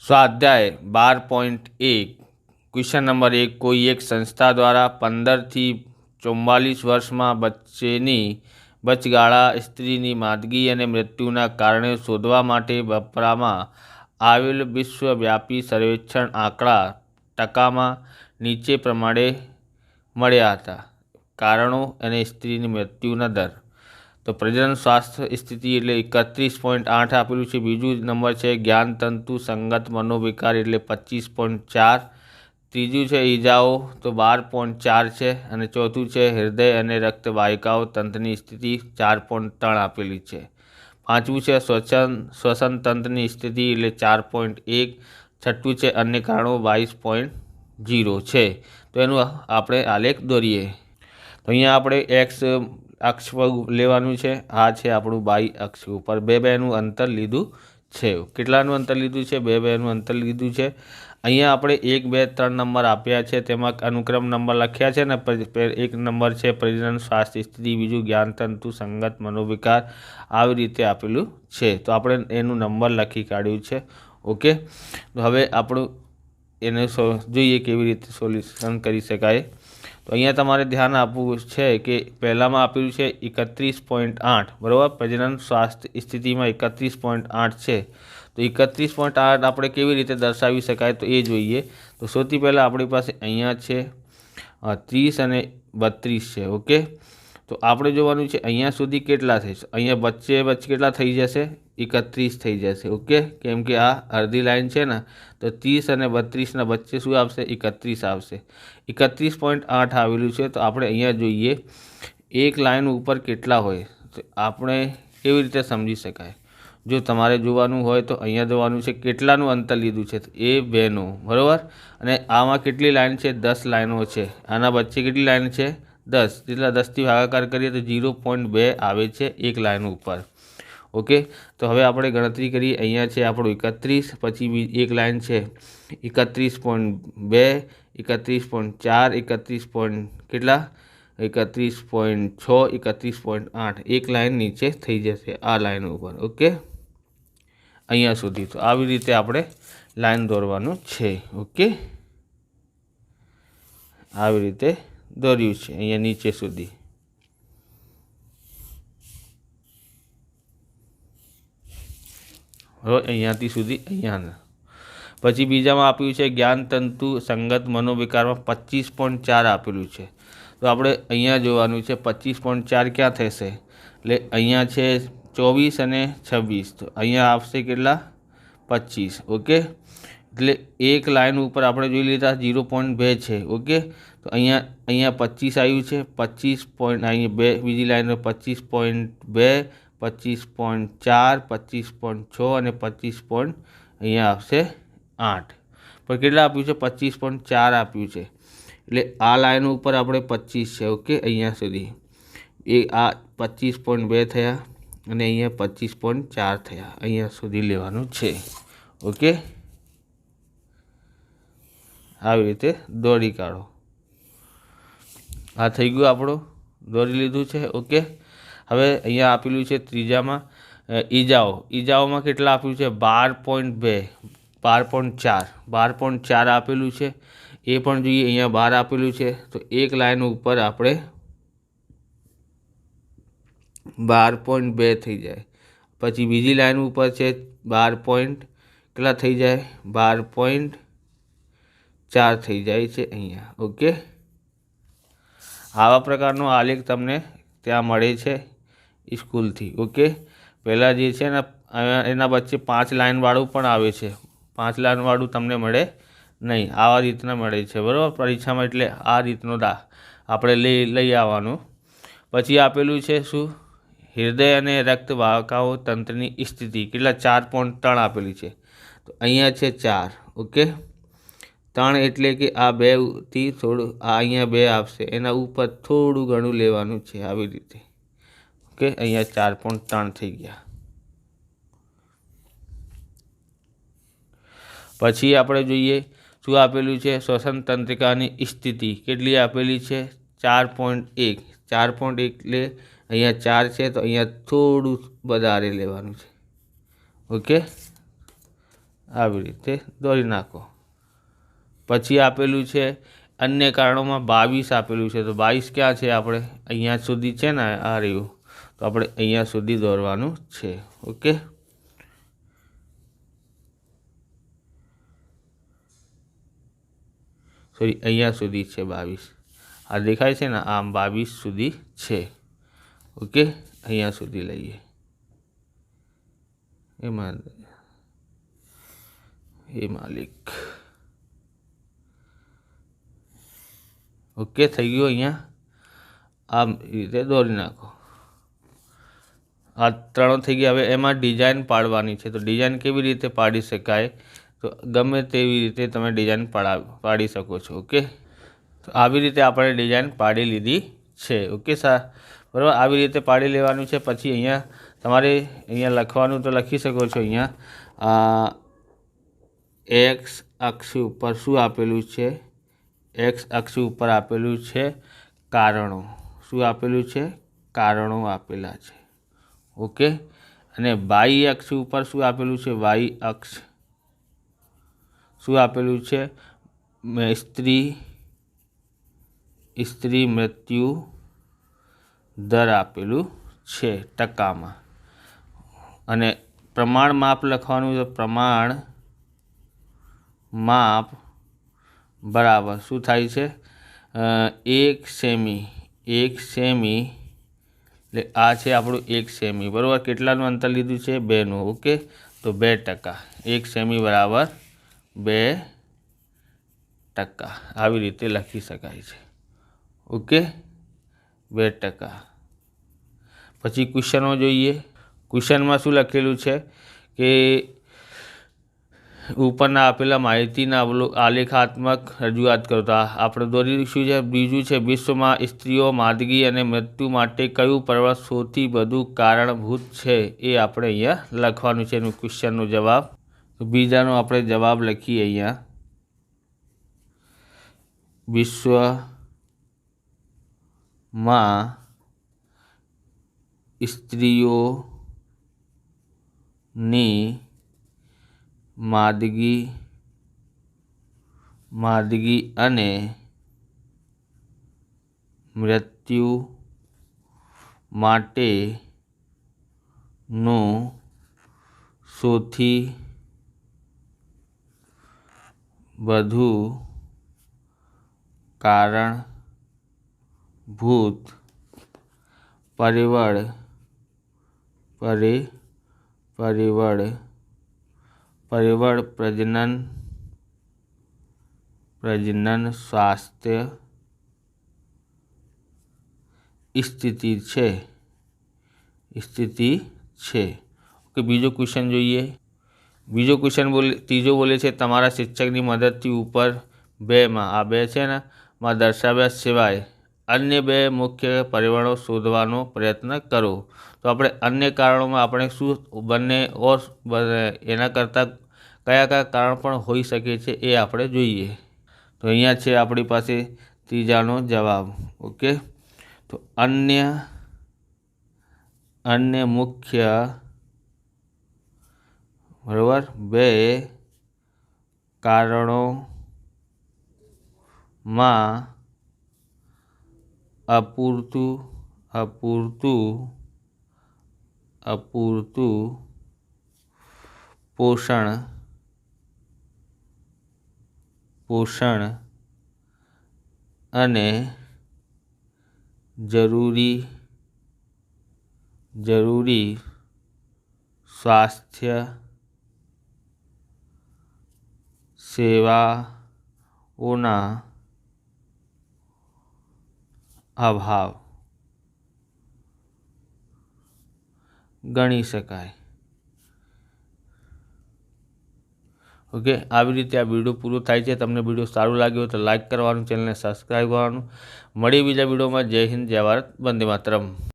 स्वाध्याय 12.1 question number 1 कोई एक संस्था द्वारा 15 થી 44 વર્ષમાં બચ્ચેની બચગાળા સ્ત્રીની માંદગી અને મૃત્યુના કારણે શોધવા માટે વપરામાં આવેલ વિશ્વવ્યાપી સર્વેક્ષણ આંકડા ટકામાં નીચે પ્રમાણે મળ્યા હતા। કારણો અને સ્ત્રીની મૃત્યુના દર तो प्रजनन स्वास्थ्य स्थिति एटले 31.8 आपेलू है। बीजू नंबर है ज्ञानतंतु संगत मनोविकार एटले 25.4। तीजू है ईजाओ तो 12.4 है। और चौथू है हृदय और रक्तवाहिकाओं तंत्रनी स्थिति 4.3 आपेली है। पांचवू है श्वसन तंत्रनी स्थिति एटले 4.1। छठू है अन्य कारणों 22.0 है। तो एनु आपणे आलेख दौरीए तो अहींया आपणे एक्स अक्ष पर लेवानुं छे। आ छे आपणुं वाय अक्ष पर बे बेनुं अंतर लीधुं छे। केटलानुं अंतर लीधुं छे? बे बेनुं अंतर लीधुं छे। अहींया आपणे 1, 2, 3 नंबर आप्या छे, तेमां अनुक्रम नंबर लख्या छे ने। एक नंबर छे प्रजनन स्वास्थ्य स्थिति, बीजू ज्ञानतंतु संगत मनोविकार, આવી રીતે આપેલું છે। તો આપણે એનું નંબર લખી કાઢ્યું છે। ઓકે, તો હવે આપણું એને જોઈએ કેવી રીતે સોલ્યુશન કરી શકાય। तो अहींया तमारे ध्यान आपवुं छे कि पहलामां आपेलुं छे 31.8 बराबर। प्रजनन स्वास्थ्य स्थिति में 31.8 है। तो 31.8 आपणे केवी रीते दर्शावी शकाय तो ये जोईए। तो सौथी पहला आपणी पासे अहींया छे 30 અને 32 है। ओके, तो आपणे जोवानुं छे अहींया सुधी केटला थशे। अहींया वच्चे केटला थई जशे? 31 थई जशे। ओके, केम के आ अर्धी लाइन है ने, तो 30 અને 32 ना वच्चे शुं आवशे? 31 आवशे। 31.8 आवेलुं छे। तो आपणे अहींया जोईए एक लाइन उपर केटला होय तो आपणे केवी रीते समजी शकाय। जो तमारे जोवानुं होय तो अहींया जोवानुं छे केटलानुं अंतर लीधुं छे तो ए बेनुं बराबर। अने आमां केटली लाइन छे? 10 लाइनों छे। आना वच्चे केटली लाइन छे? 10। जेटला 10 थी भागाकार करीए तो 0.2 आवे छे एक लाइन उपर। ओके, तो हवे आपणे गणतरी करीए। अहींया छे आपणुं 31, पछी एक लाइन छे 31.2, 31.4, 31. केटला 31.6, 31.8 एक लाइन नीचे थई जशे आ लाइन उपर। ओके, अहींया सुधी। तो आवी रीते आपणे लाइन दौरवानुं छे। ओके, आवी रीते दौर्युं छे अहींया नीचे सुधी। अहींयाथी सुधी अहींया। पछी बीजामां आप्युं छे ज्ञानतंतु संगत मनोविकार में 25.4 आपेलुं छे। तो आपणे अहींया जोवानुं छे 25.4 क्यां थशे? एटले अहींया छे 24 અને 26। तो अहींया आवशे केटला? 25। ओके, एटले एक लाइन उपर आपणे जोई लीधा 0.2 छे। ओके, तो अहींया 25 आव्युं छे। 25.2 बीजी लाइन 25.2, 25.4, 25.6 અને 25. अहींया आवशे 8। पर केटला आप्युं छे? 25.4 आप्युं छे। एटले आ लाइन उपर आपणे 25 छे। ओके, अहींया सुधी ए आ 25.2 थया अने अहींया 25.4 थया। अहींया सुधी लेवानुं छे। ओके, આવી રીતે દોરી કાઢો। આ થઈ ગયું આપણું, દોરી લીધું છે। ઓકે, હવે અહીંયા આપેલું છે ત્રીજામાં ઈજાઓ। ઈજાઓમાં કેટલા આપ્યું છે? 12.2, 12.4, 12.4 આપેલું છે। એ પણ જોઈએ, અહીંયા 12 આપેલું છે। તો એક લાઈન ઉપર આપણે 12.2 થઈ જાય। પછી બીજી લાઈન ઉપર છે 12. કેટલા થઈ જાય? 12.4 થઈ જાય છે અહીંયા। ઓકે, આવા પ્રકારનો આલેખ તમને ત્યાં મળે છે સ્કૂલથી। ઓકે, પહેલાં જે છે ને એના વચ્ચે 5 લાઇનવાળું પણ આવે છે। 5 લાઇનવાળું તમને મળે નહીં, આવા રીતના મળે છે બરાબર પરીક્ષામાં। એટલે આ રીતનો આપણે લઈ આવવાનું। પછી આપેલું છે શું? હૃદય અને રક્તવાહિકાઓ તંત્રની સ્થિતિ કેટલા? 4.3 આપેલી છે। તો અહીંયા છે 4। ઓકે, 3 એટલે કે આ 2થી થોડું આ અહીંયા 2 આવશે, એના ઉપર થોડું ઘણું લેવાનું છે આવી રીતે। ઓકે, અહીંયા 4.3 થઈ ગયા। પછી આપણે જોઈએ શું આપેલું છે? શ્વસન તંત્રિકાની સ્થિતિ કેટલી આપેલી છે? 4.1। 4.1 એટલે અહીંયા 4 છે, તો અહીંયા થોડું વધારે લેવાનું છે। ઓકે, આવી રીતે દોરી નાખો। પછી આપેલું છે अन्य कारणों में 22 आपेलू है, तो 22 क्या है આપણે અહીંયા સુધી છે ને આ રહ્યું, તો આપણે અહીંયા સુધી દોરવાનું છે। ઓકે, સોરી અહીંયા સુધી છે 22, આ દેખાય છે ને આમ 22 સુધી છે। ઓકે, અહીંયા સુધી લઈએ, એ માલિક। ओके, थी गयो। अँ आ रीते दौरी नाखो। आ त्रणों थी गई। हवे एमां डिजाइन पाड़वानी है, तो डिजाइन केवी रीते पाड़ी शकाय, तो गमे तेवी रीते तमे डिजाइन पाड़ी सको छो। ओके, तो आवी रीते आपणे डिजाइन पाड़ी लीधी छे। ओके सा बराबर, आवी रीते पाड़ी लेवानुं छे। पछी अहींया तमारे अहींया लखवानुं, तो लखी शको छो। अहींया एक्स अक्ष उपर शुं आपेलुं छे? एक्स अक्ष पर आपेलू है कारणों। शू आपेलू है? कारणों आपेला है। ओके, अने वाई अक्ष पर शू आपेलू है? वाई अक्ष शू आपेलू है? स्त्री मृत्यु दर आपेलू है टका में। अने प्रमाण माप लखवानुं, तो प्रमाण माप बराबर शू थाय छे? 1 सेमी। 1 सेमी એટલે આ છે આપણું 1 સેમી બરાબર। કેટલાનું અંતર લીધું છે? 2નું। ઓકે, તો 2%। 1 સેમી બરાબર 2%। આવી રીતે લખી શકાય છે। ઓકે, 2%। પછી ક્વેશ્ચનો જોઈએ। ક્વેશ્ચનમાં શું લખેલું છે કે ઉપરના આપેલા માહિતીના આલેખાત્મક રજૂઆત करो। तो આપણે દોરીશું છે। બીજું છે વિશ્વમાં સ્ત્રીઓ માદગી અને મૃત્યુ માટે કયું पर्व સૌથી વધુ કારણભૂત છે, એ આપણે અહીંયા લખવાનું છે એનું ક્વેશ્ચનનો જવાબ। તો બીજાનો આપણે જવાબ લખીએ અહીંયા, વિશ્વમાં સ્ત્રીઓની मादगी अने मृत्यु माटे नो सौथी वधु कारणभूत परिवळ प्रजनन स्वास्थ्य स्थिति छे। ओके, बीजो क्वेश्चन जोईए। बीजो क्वेश्चन तीजो बोले छे तमारा शिक्षकनी मददथी ऊपर 2 में आ 2 छे ने में दर्शाव्या सिवाय अन्य 2 मुख्य परिवर्तनों शोधवानो प्रयत्न करो। तो अपने अन्य कारणों में अपने शू बने और एना करता कया कया कारण पण होई शके छे ए आपणे जोईए। तो अहींया छे आपणी पासे तीजानो जवाब। ओके, तो अन्य मुख्य बराबर 2 कारणों में अपूरतू पोषण अने जरूरी स्वास्थ्य सेवाओना अभाव गणी शकाय। ओके, આવી રીતે આ વિડીયો પૂરો થાય છે। તમને વિડીયો સારું લાગ્યો તો લાઇક કરવાનું, ચેનલને સબસ્ક્રાઈબ કરવાનું। મળી બીજા વિડીયોમાં। જય હિન્દ, જય ભારત, વંદે માતરમ।